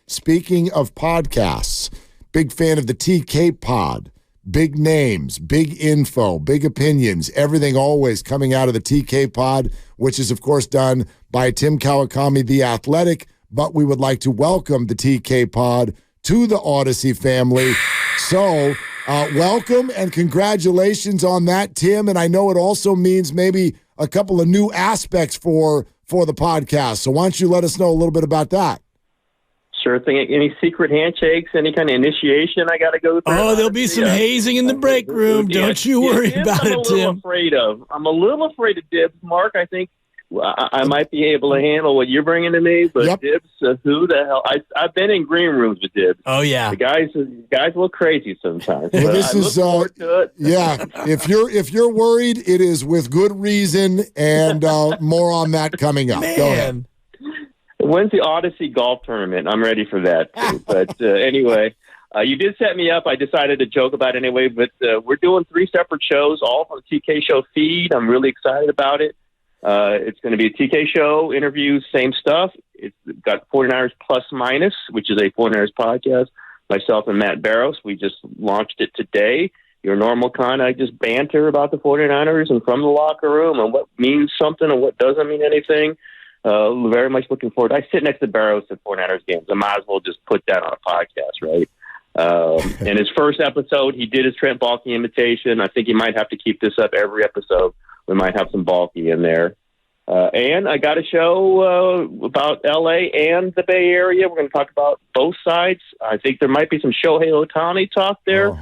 Speaking of podcasts, big fan of the TK Pod. Big names, big info, big opinions, everything always coming out of the TK Pod, which is, of course, done by Tim Kawakami, The Athletic. But we would like to welcome the TK Pod to the Odyssey family. So welcome and congratulations on that, Tim. And I know it also means maybe a couple of new aspects for the podcast. So why don't you let us know a little bit about that? Sure thing. Any secret handshakes, any kind of initiation I got to go through? Oh, there'll be some hazing in the break room. Don't you worry about it, Tim. I'm a little afraid of Dibs, Mark. I think I might be able to handle what you're bringing to me, but Dibs, who the hell? I've been in green rooms with Dibs. Oh, yeah. The guys look crazy sometimes. Well, this is yeah. If you're worried, it is with good reason, and more on that coming up. Man. Go ahead. When's the Odyssey golf tournament? I'm ready for that too. But anyway, you did set me up. I decided to joke about it anyway, but we're doing 3 separate shows, all on the TK Show feed. I'm really excited about it. It's going to be a TK Show, interviews, same stuff. It's got 49ers Plus Minus, which is a 49ers podcast. Myself and Matt Barrows, we just launched it today. Your normal kind of just banter about the 49ers and from the locker room and what means something and what doesn't mean anything. Very much looking forward. I sit next to Barrows at 49ers games. I might as well just put that on a podcast, right? In his first episode, he did his Trent Baalke imitation. I think he might have to keep this up every episode. We might have some Baalke in there. And I got a show about L.A. and the Bay Area. We're going to talk about both sides. I think there might be some Shohei Ohtani talk there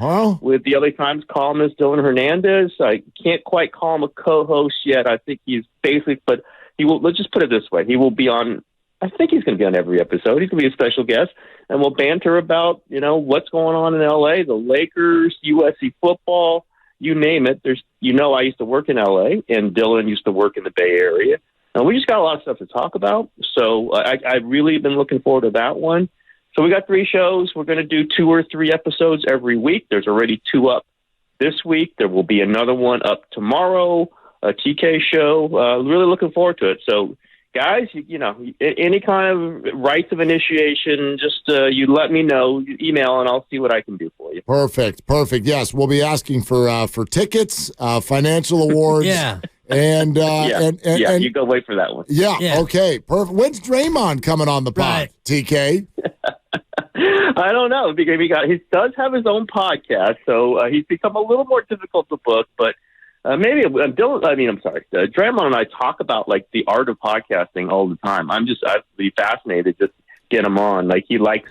with the LA Times columnist Dylan Hernandez. I can't quite call him a co-host yet. I think he's basically, but he will. Let's just put it this way: he will be on. I think he's going to be on every episode. He's going to be a special guest, and we'll banter about what's going on in L.A., the Lakers, USC football. You name it. I used to work in L.A. and Dylan used to work in the Bay Area. And we just got a lot of stuff to talk about. So I've really been looking forward to that one. So we got 3 shows. We're going to do 2 or 3 episodes every week. There's already 2 up this week. There will be another one up tomorrow, a TK show. Really looking forward to it. So, guys, any kind of rites of initiation, just you let me know, email, and I'll see what I can do for you. Perfect. Yes, we'll be asking for tickets, financial awards. Yeah. And you go wait for that one. Yeah. Okay. Perfect. When's Draymond coming on the pod? Right. TK. I don't know because he does have his own podcast, so he's become a little more difficult to book, but. Maybe Draymond and I talk about like the art of podcasting all the time. I'm just absolutely fascinated just get him on. Like he likes,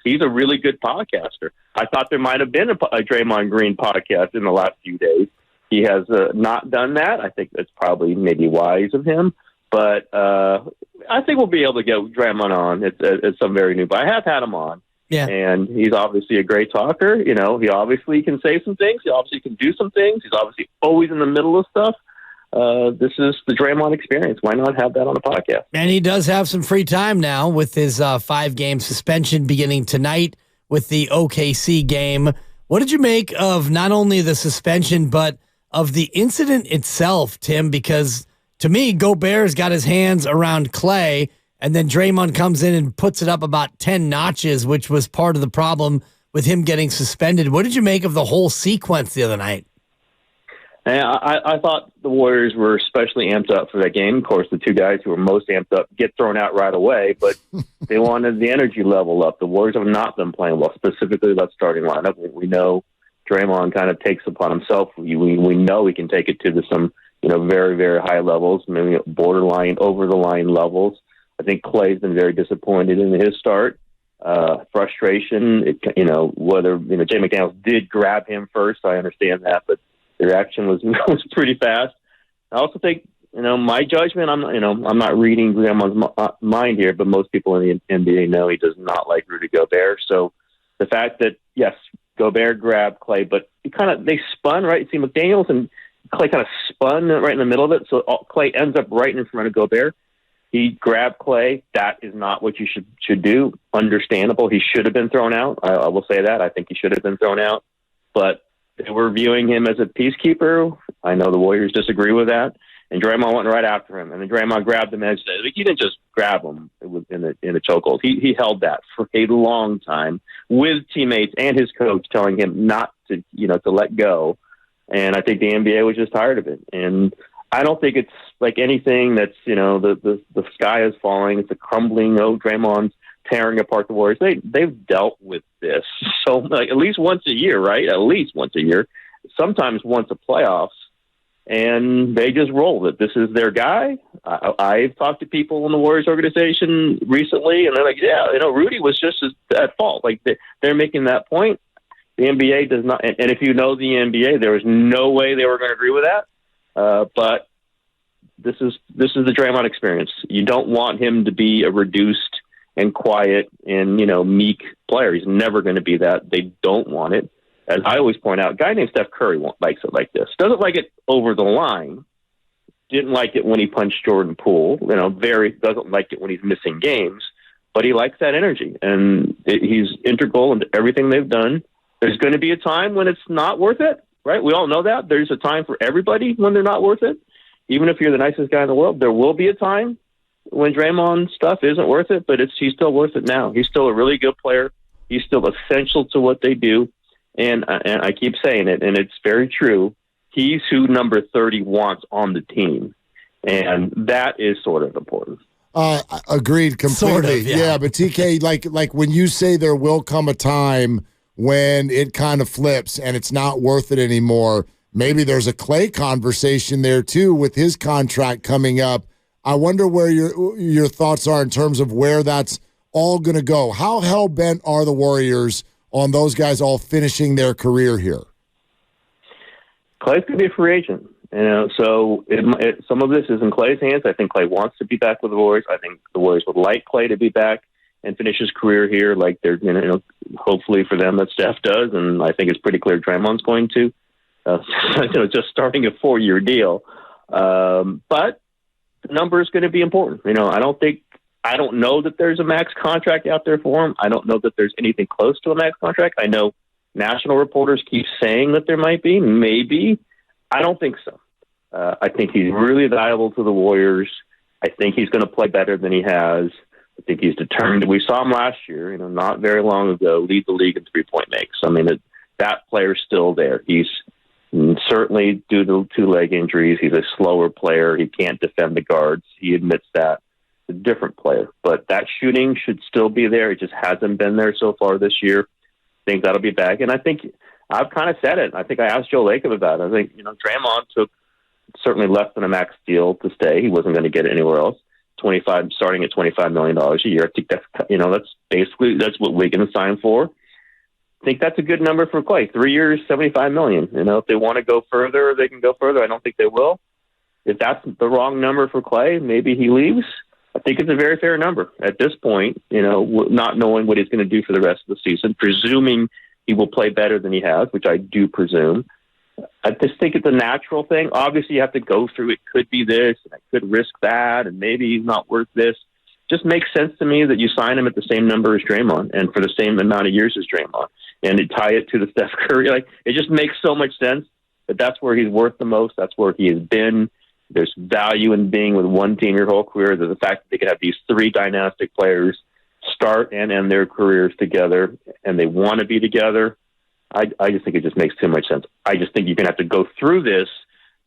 he's a really good podcaster. I thought there might have been a Draymond Green podcast in the last few days. He has not done that. I think that's probably maybe wise of him, but I think we'll be able to get Draymond on at some very new. But I have had him on. Yeah. And he's obviously a great talker. He obviously can say some things. He obviously can do some things. He's obviously always in the middle of stuff. This is the Draymond experience. Why not have that on the podcast? And he does have some free time now with his 5-game suspension beginning tonight with the OKC game. What did you make of not only the suspension, but of the incident itself, Tim? Because to me, Gobert's got his hands around Klay, and then Draymond comes in and puts it up about 10 notches, which was part of the problem with him getting suspended. What did you make of the whole sequence the other night? I thought the Warriors were especially amped up for that game. Of course, the 2 guys who were most amped up get thrown out right away, but they wanted the energy level up. The Warriors have not been playing well, specifically that starting lineup. We know Draymond kind of takes upon himself. We know he can take it to some very, very high levels, maybe borderline, over the line levels. I think Klay's been very disappointed in his start. Frustration, whether Jay McDaniels did grab him first, I understand that, but the reaction was pretty fast. I also think, my judgment, I'm not reading Draymond's mind here, but most people in the NBA know he does not like Rudy Gobert. So the fact that, yes, Gobert grabbed Klay, but they spun, right? See, McDaniels and Klay kind of spun right in the middle of it, so Klay ends up right in front of Gobert. He grabbed Klay. That is not what you should do. Understandable. He should have been thrown out. I will say that. I think he should have been thrown out. But we're viewing him as a peacekeeper. I know the Warriors disagree with that. And Draymond went right after him. And then Draymond grabbed him and said, he didn't just grab him in a chokehold. He held that for a long time with teammates and his coach telling him not to, to let go. And I think the NBA was just tired of it. And I don't think it's like anything that's, the sky is falling. It's a crumbling. Oh, Draymond's tearing apart the Warriors. They've dealt with this. So like at least once a year, right? At least once a year, sometimes once a playoffs. And they just roll it. This is their guy. I've talked to people in the Warriors organization recently, and they're like, yeah, Rudy was just at fault. Like they're making that point. The NBA does not, and if you know the NBA, there was no way they were going to agree with that. But this is the Draymond experience. You don't want him to be a reduced and quiet and, meek player. He's never going to be that. They don't want it. As I always point out, a guy named Steph Curry likes it like this. Doesn't like it over the line. Didn't like it when he punched Jordan Poole. Doesn't like it when he's missing games. But he likes that energy, and he's integral into everything they've done. There's going to be a time when it's not worth it, right? We all know that. There's a time for everybody when they're not worth it. Even if you're the nicest guy in the world, there will be a time when Draymond stuff isn't worth it, but he's still worth it now. He's still a really good player. He's still essential to what they do. And I keep saying it, and it's very true. He's who number 30 wants on the team. And that is sort of important. Agreed completely. Sort of, yeah. But TK, like when you say there will come a time when it kind of flips and it's not worth it anymore, maybe there's a Klay conversation there too with his contract coming up. I wonder where your thoughts are in terms of where that's all going to go. How hell-bent are the Warriors on those guys all finishing their career here? Klay's going to be a free agent. So some of this is in Klay's hands. I think Klay wants to be back with the Warriors. I think the Warriors would like Klay to be back and finish his career here, like they're, hopefully for them that Steph does, and I think it's pretty clear Draymond's going to. Just starting a 4-year deal, but the number is going to be important. I don't know that there's a max contract out there for him. I don't know that there's anything close to a max contract. I know national reporters keep saying that there might be, maybe. I don't think so. I think he's really valuable to the Warriors. I think he's going to play better than he has. I think he's determined. We saw him last year, not very long ago, lead the league in three-point makes. That player's still there. He's certainly due to 2 leg injuries. He's a slower player. He can't defend the guards. He admits that. A different player, but that shooting should still be there. It just hasn't been there so far this year. I think that'll be back. And I think I've kind of said it. I think I asked Joe Lacob about it. I think, Draymond took certainly less than a max deal to stay. He wasn't going to get it anywhere else. Starting at $25 million a year. I think that's what Wiggins signed for. I think that's a good number for Klay. 3 years, $75 million. If they want to go further, they can go further. I don't think they will. If that's the wrong number for Klay, maybe he leaves. I think it's a very fair number at this point, not knowing what he's going to do for the rest of the season, presuming he will play better than he has, which I do presume. I just think it's a natural thing. Obviously, you have to go through it. Could be this, and I could risk that, and maybe he's not worth this. Just makes sense to me that you sign him at the same number as Draymond and for the same amount of years as Draymond, and to tie it to the Steph Curry. It just makes so much sense that that's where he's worth the most. That's where he has been. There's value in being with one team your whole career. There's the fact that they could have these 3 dynastic players start and end their careers together, and they want to be together. I just think it just makes too much sense. I just think you're going to have to go through this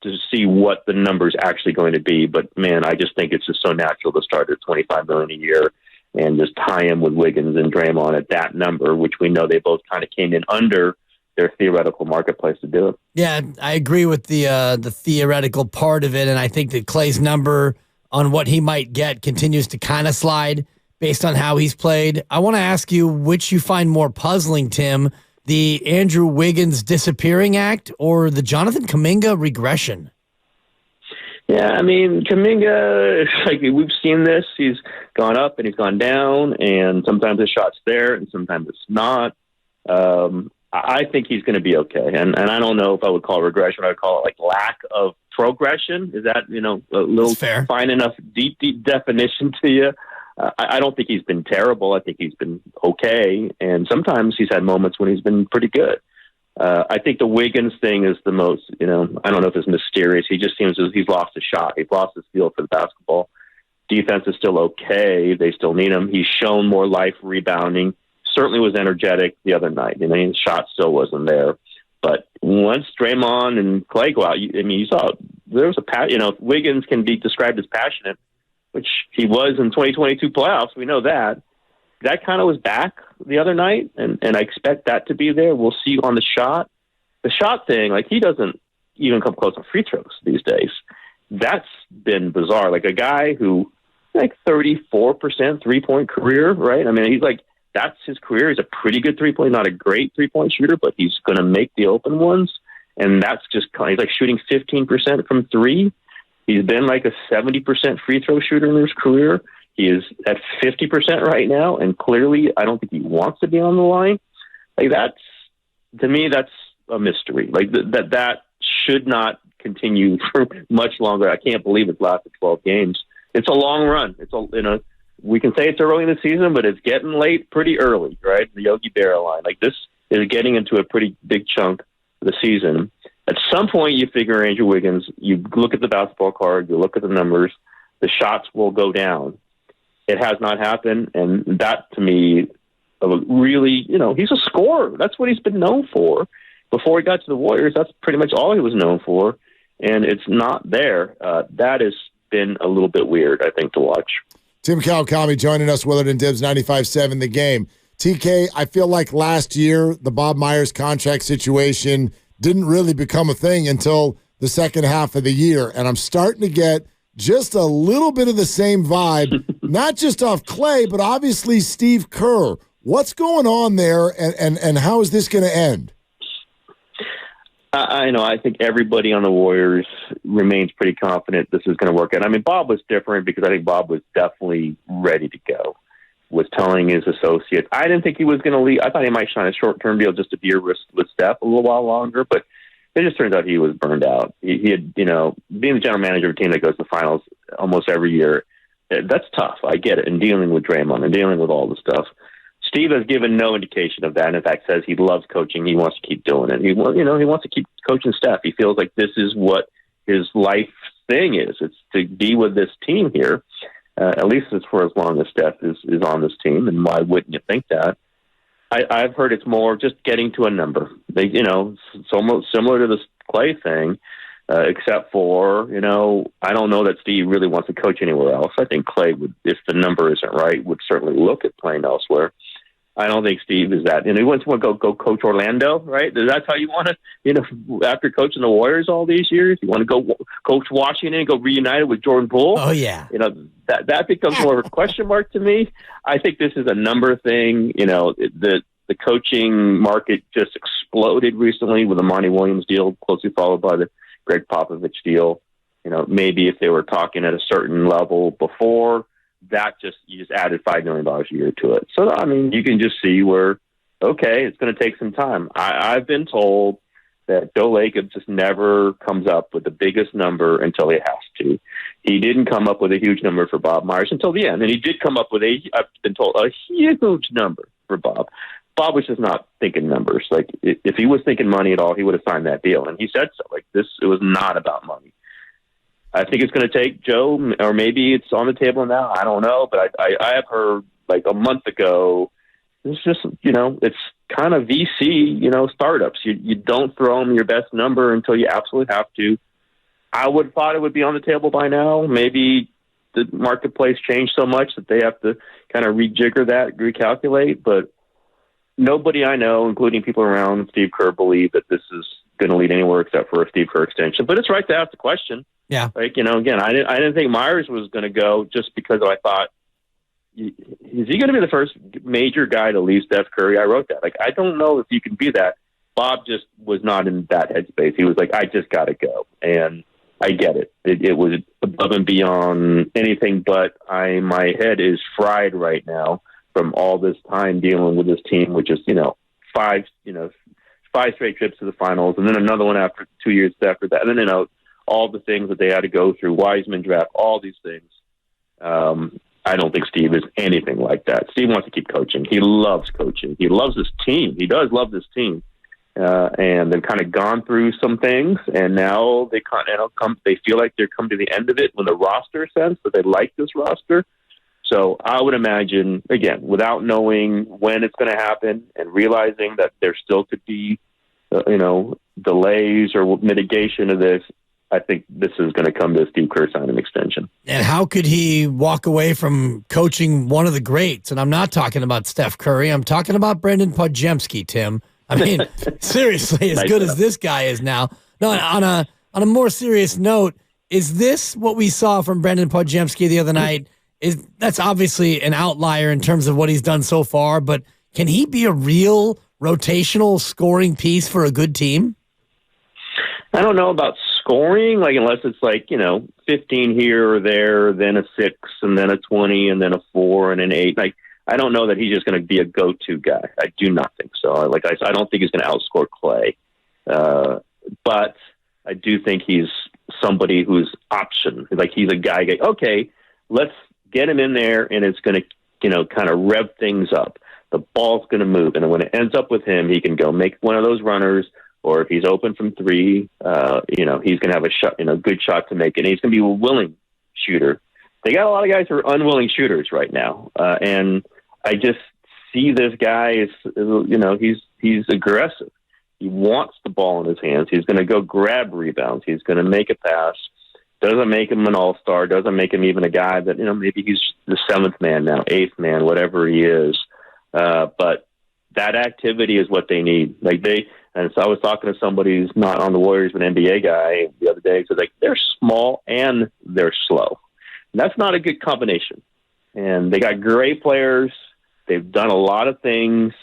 to see what the number's actually going to be. But, man, I just think it's just so natural to start at $25 million a year and just tie him with Wiggins and Draymond at that number, which we know they both kind of came in under their theoretical marketplace to do it. Yeah, I agree with the theoretical part of it, and I think that Klay's number on what he might get continues to kind of slide based on how he's played. I want to ask you which you find more puzzling, Tim, the Andrew Wiggins disappearing act or the Jonathan Kuminga regression? Yeah, Kuminga, we've seen this. He's gone up and he's gone down, and sometimes the shot's there and sometimes it's not. I think he's going to be okay. And I don't know if I would call it regression. I would call it lack of progression. Is that, a little fine enough, deep definition to you? I don't think he's been terrible. I think he's been okay. And sometimes he's had moments when he's been pretty good. I think the Wiggins thing is the most, I don't know if it's mysterious. He just seems as he's lost a shot. He's lost his feel for the basketball. Defense is still okay. They still need him. He's shown more life rebounding. Certainly was energetic the other night. His shot still wasn't there. But once Draymond and Klay go out, you saw there was Wiggins can be described as passionate, which he was in 2022 playoffs. We know that. That kind of was back the other night, and I expect that to be there. We'll see on the shot. The shot thing, he doesn't even come close on free throws these days. That's been bizarre. A guy who, 34% three-point career, right? That's his career. He's a pretty good three-point, not a great three-point shooter, but he's going to make the open ones, and that's just he's shooting 15% from three. He's been a 70% free throw shooter in his career. He is at 50% right now, and clearly I don't think he wants to be on the line. To me, that's a mystery. That should not continue for much longer. I can't believe it's lasted 12 games. It's a long run. We can say it's early in the season, but it's getting late pretty early, right? The Yogi Berra line. This is getting into a pretty big chunk of the season. At some point, you figure Andrew Wiggins, you look at the basketball card, you look at the numbers, the shots will go down. It has not happened, and that, to me, really, he's a scorer. That's what he's been known for. Before he got to the Warriors, that's pretty much all he was known for, and it's not there. That has been a little bit weird, I think, to watch. Tim Kawakami joining us, Willard and Dibs, 95.7 The Game. TK, I feel like last year the Bob Myers contract situation didn't really become a thing until the second half of the year, and I'm starting to get just a little bit of the same vibe, not just off Klay, but obviously Steve Kerr. What's going on there, and how is this going to end? I think everybody on the Warriors remains pretty confident this is going to work out. Bob was different because I think Bob was definitely ready to go, was telling his associates. I didn't think he was going to leave. I thought he might sign a short-term deal just to be with Steph a little while longer, but it just turns out he was burned out. He had, being the general manager of a team that goes to the finals almost every year, that's tough. I get it. And dealing with Draymond and dealing with all the stuff. Steve has given no indication of that. And in fact, says he loves coaching. He wants to keep doing it. He wants to keep coaching Steph. He feels like this is what his life thing is. It's to be with this team here, at least as for as long as Steph is on this team. And why wouldn't you think that? I've heard it's more just getting to a number. It's almost similar to this Klay thing, except for, I don't know that Steve really wants to coach anywhere else. I think Klay would, if the number isn't right, would certainly look at playing elsewhere. I don't think Steve is that. He wants to go coach Orlando, right? That's how you want to, after coaching the Warriors all these years, you want to go coach Washington and go reunited with Jordan Poole? Oh, yeah. That becomes more of a question mark to me. I think this is a number thing. The coaching market just exploded recently with the Monty Williams deal, closely followed by the Greg Popovich deal. Maybe if they were talking at a certain level before, you just added $5 million a year to it. So, you can just see where, okay, it's going to take some time. I've been told that Joe Lacob just never comes up with the biggest number until he has to. He didn't come up with a huge number for Bob Myers until the end. And he did come up with I've been told, a huge number for Bob. Bob was just not thinking numbers. If he was thinking money at all, he would have signed that deal. And he said so. It was not about money. I think it's going to take Joe, or maybe it's on the table now. I don't know, but I have heard a month ago. It's just it's kind of VC startups. You don't throw them your best number until you absolutely have to. I would have thought it would be on the table by now. Maybe the marketplace changed so much that they have to kind of rejigger that, recalculate. But nobody I know, including people around Steve Kerr, believe that this is going to lead anywhere except for a Steve Kerr extension. But it's right to ask the question. Yeah. Again, I didn't think Myers was going to go just because I thought, is he going to be the first major guy to leave Steph Curry? I wrote that. I don't know if you can be that. Bob just was not in that headspace. He was like, I just got to go. And I get it. It was above and beyond anything, but my head is fried right now from all this time dealing with this team, which is, five straight trips to the finals, and then another one after 2 years after that. And then, all the things that they had to go through, Wiseman draft, all these things. I don't think Steve is anything like that. Steve wants to keep coaching. He loves coaching. He loves this team. He does love this team. and they've kind of gone through some things, and now they feel like they're come to the end of it with a roster sense that they like this roster. So I would imagine, again, without knowing when it's going to happen and realizing that there still could be, delays or mitigation of this, I think this is going to come to Steve Kerr sign an extension. And how could he walk away from coaching one of the greats? And I'm not talking about Steph Curry. I'm talking about Brendan Podjemski, Tim. I mean, seriously, as good as this guy is now. No, on a more serious note, is this what we saw from Brendan Podjemski the other night? That's obviously an outlier in terms of what he's done so far, but can he be a real rotational scoring piece for a good team? I don't know about scoring, unless it's 15 here or there, then a 6, and then a 20, and then a 4, and an 8. I don't know that he's just going to be a go-to guy. I do not think so. I don't think he's going to outscore Klay. But I do think he's somebody who's option. He's a guy, okay, let's get him in there, and it's going to, kind of rev things up. The ball's going to move, and when it ends up with him, he can go make one of those runners, or if he's open from 3, he's going to have a shot, good shot to make it. And he's going to be a willing shooter. They got a lot of guys who are unwilling shooters right now, and I just see this guy as, he's aggressive. He wants the ball in his hands. He's going to go grab rebounds. He's going to make a pass. Doesn't make him an all-star. Doesn't make him even a guy that, maybe he's the 7th man now, 8th man, whatever he is. But that activity is what they need. And so I was talking to somebody who's not on the Warriors, but an NBA guy the other day. So they're small and they're slow. And that's not a good combination. And they got great players. They've done a lot of things,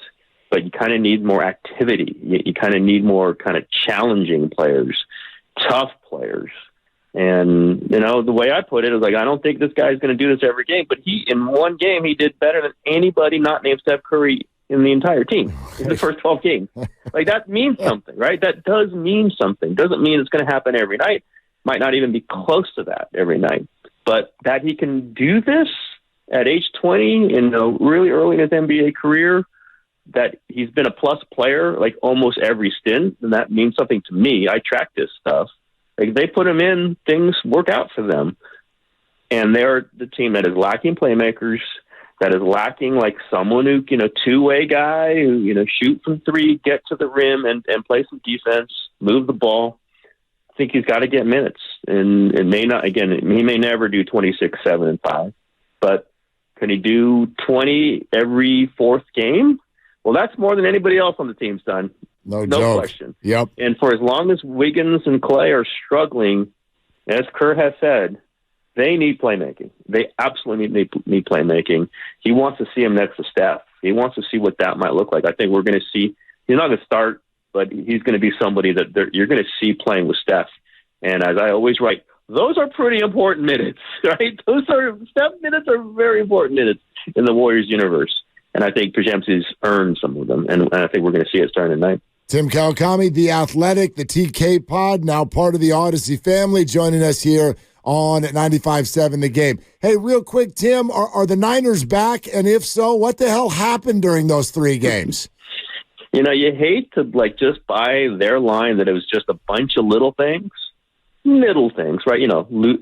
but you kind of need more activity. You kind of need more kind of challenging players, tough players. And, the way I put it is I don't think this guy's going to do this every game, but in one game, he did better than anybody not named Steph Curry in the entire team in the first 12 games. That means something, right? That does mean something. Doesn't mean it's going to happen every night. Might not even be close to that every night. But that he can do this at age 20 really early in his NBA career, that he's been a plus player almost every stint, and that means something to me. I track this stuff. They put him in, things work out for them. And they're the team that is lacking playmakers, that is lacking someone who, two-way guy who, shoot from 3, get to the rim and play some defense, move the ball. I think he's got to get minutes. And it may not, again, he may never do 26, 7, and 5. But can he do 20 every 4th game? Well, that's more than anybody else on the team's done. No joke. Question. Yep. And for as long as Wiggins and Klay are struggling, as Kerr has said, they need playmaking. They absolutely need playmaking. He wants to see him next to Steph. He wants to see what that might look like. I think we're going to see, he's not going to start, but he's going to be somebody that you're going to see playing with Steph. And as I always write, those are pretty important minutes, right? Steph minutes are very important minutes in the Warriors universe. And I think Podjemski's earned some of them. And I think we're going to see it starting tonight. Tim Kawakami, The Athletic, the TK Pod, now part of the Odyssey family, joining us here on 95.7 The Game. Hey, real quick, Tim, are the Niners back? And if so, what the hell happened during those 3 games? You hate to just buy their line that it was just a bunch of little things, right?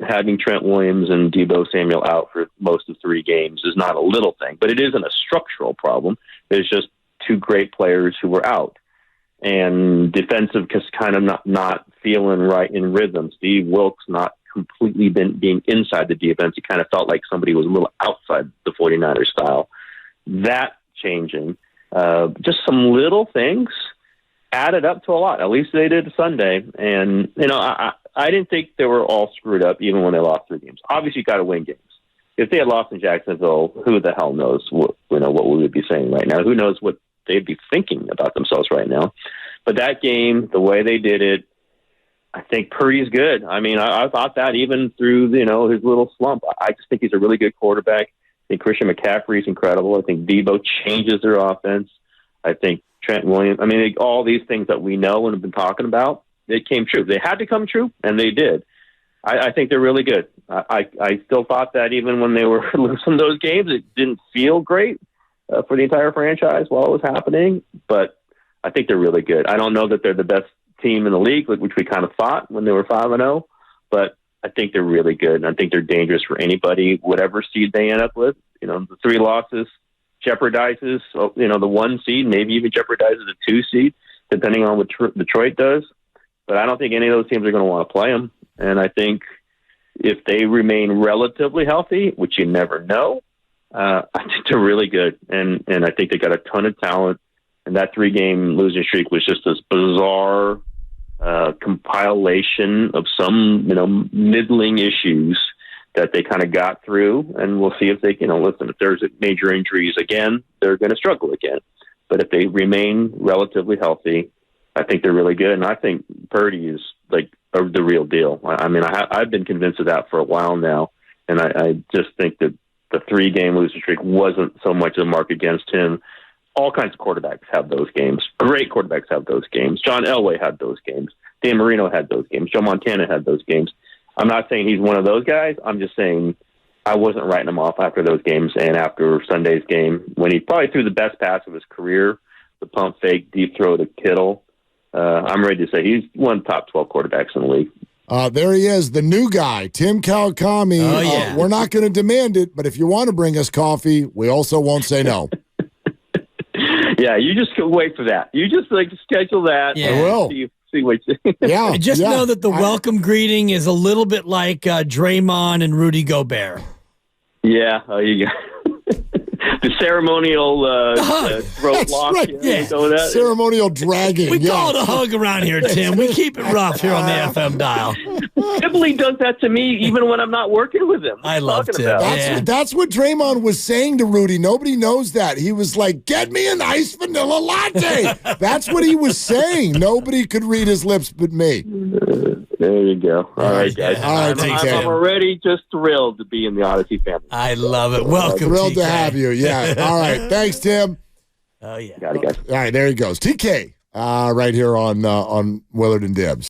Having Trent Williams and Deebo Samuel out for most of 3 games is not a little thing, but it isn't a structural problem. There's just 2 great players who were out. And defensive just kind of not feeling right in rhythm. Steve Wilkes not completely being inside the defense. He kind of felt like somebody was a little outside the 49ers style. That changing. Just some little things added up to a lot. At least they did Sunday. And, I didn't think they were all screwed up even when they lost 3 games. Obviously, you got to win games. If they had lost in Jacksonville, who the hell knows what we would be saying right now? Who knows what they'd be thinking about themselves right now? But that game, the way they did it, I think Purdy's good. I mean, I thought that even through, his little slump. I just think he's a really good quarterback. I think Christian McCaffrey's incredible. I think Deebo changes their offense. I think Trent Williams, all these things that we know and have been talking about, they came true. They had to come true, and they did. I think they're really good. I still thought that even when they were losing those games, it didn't feel great for the entire franchise while it was happening. But I think they're really good. I don't know that they're the best team in the league, which we kind of thought when they were 5-0, but I think they're really good, and I think they're dangerous for anybody, whatever seed they end up with. The 3 losses jeopardizes, the 1 seed, maybe even jeopardizes the 2 seed, depending on what Detroit does. But I don't think any of those teams are going to want to play them. And I think if they remain relatively healthy, which you never know, I think they're really good. And I think they got a ton of talent. And that 3-game losing streak was just this bizarre compilation of some, middling issues that they kind of got through. And we'll see if they can, listen, if there's major injuries again, they're going to struggle again. But if they remain relatively healthy, I think they're really good. And I think Purdy is like the real deal. I've been convinced of that for a while now. And I just think that the 3-game losing streak wasn't so much a mark against him. All kinds of quarterbacks have those games. Great quarterbacks have those games. John Elway had those games. Dan Marino had those games. Joe Montana had those games. I'm not saying he's one of those guys. I'm just saying I wasn't writing him off after those games and after Sunday's game when he probably threw the best pass of his career, the pump fake, deep throw to Kittle. I'm ready to say he's one of the top 12 quarterbacks in the league. There he is, the new guy, Tim Kawakami. Oh, yeah. We're not going to demand it, but if you want to bring us coffee, we also won't say no. Yeah, you just wait for that. You just schedule that. Yeah. I will. See what you Yeah. Just know that the welcome greeting is a little bit like Draymond and Rudy Gobert. Yeah, you go. The ceremonial throat lock. right, yeah. That. Ceremonial dragging. We call it a hug around here, Tim. We keep it rough here on the FM dial. Sibley does that to me even when I'm not working with him. I love Tim. That's what Draymond was saying to Rudy. Nobody knows that. He was like, get me an iced vanilla latte. That's what he was saying. Nobody could read his lips but me. There you go. All right, guys. All right, I'm already just thrilled to be in the Odyssey family. I love it. Welcome, thrilled TK. to have you. Yeah. All right. Thanks, Tim. Oh, yeah. Got it, guys. All right, there he goes. TK, right here on Willard and Dibs.